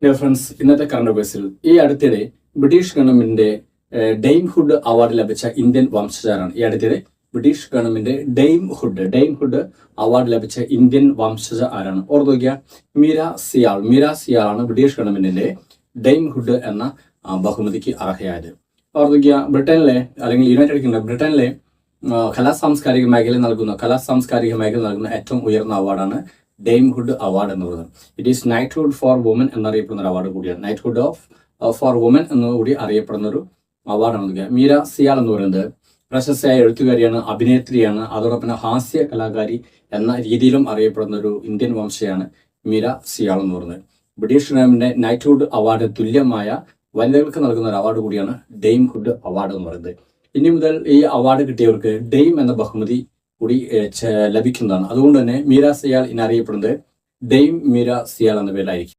Dear friends, ഇന്നത്തെ current അഫയേഴ്സിൽ ഈ അടുത്തിടെ ബ്രിട്ടീഷ് ഗവൺമെന്റിന്റെ ഡെയിംഹുഡ് അവാർഡ് ലഭിച്ച ഇന്ത്യൻ വംശജരാണ്. ഈ അടുത്തിടെ ബ്രിട്ടീഷ് ഗവൺമെന്റ് ഡെയിംഹുഡ് അവാർഡ് ലഭിച്ച ഇന്ത്യൻ വംശജ ആരാണ്? ഓർത്തു വയ്ക്കുക, മീര സിയാൾ ആണ് ബ്രിട്ടീഷ് ഗവൺമെന്റിന്റെ ഡെയിംഹുഡ് എന്ന ബഹുമതിക്ക് അർഹയായത്. ഓർത്തു വയ്ക്കുക, ബ്രിട്ടനിലെ അല്ലെങ്കിൽ യുണൈറ്റഡ് കിങ്ഡം ബ്രിട്ടനിലെ കലാ സാംസ്കാരിക മേഖല നൽകുന്ന ഏറ്റവും ഉയർന്ന അവാർഡാണ് ഡെയിംഹുഡ് അവാർഡ് എന്ന് പറയുന്നത്. It is knighthood for woman എന്നറിയപ്പെടുന്ന ഒരു അവാർഡ് കൂടിയാണ്. നൈറ്റ്ഹുഡ് ഫോർ വുമൻ എന്നുകൂടി അറിയപ്പെടുന്ന ഒരു അവാർഡാണ്. മീര സിയാൾ എന്ന് പറയുന്നത് പ്രശസ്തയായ എഴുത്തുകാരിയാണ്, അഭിനേത്രിയാണ്, അതോടൊപ്പം ഹാസ്യ കലാകാരി എന്ന രീതിയിലും അറിയപ്പെടുന്ന ഒരു ഇന്ത്യൻ വംശയാണ് മീര സിയാൾ എന്ന് പറയുന്നത്. ബ്രിട്ടീഷ് ഗവൺമെന്റിന്റെ നൈറ്റ്ഹുഡ് അവാർഡ് തുല്യമായ വനിതകൾക്ക് നൽകുന്ന ഒരു അവാർഡ് കൂടിയാണ് ഡെയിംഹുഡ് അവാർഡ് എന്ന് പറയുന്നത്. ഇനി മുതൽ ഈ അവാർഡ് കിട്ടിയവർക്ക് ഡെയിം എന്ന ബഹുമതി കൂടി ലഭിക്കുന്നതാണ്. അതുകൊണ്ട് തന്നെ മീര സിയാൾ ഇനി അറിയപ്പെടുന്നത് ഡെയിം മീര സിയാൾ എന്ന പേരിലായിരിക്കും.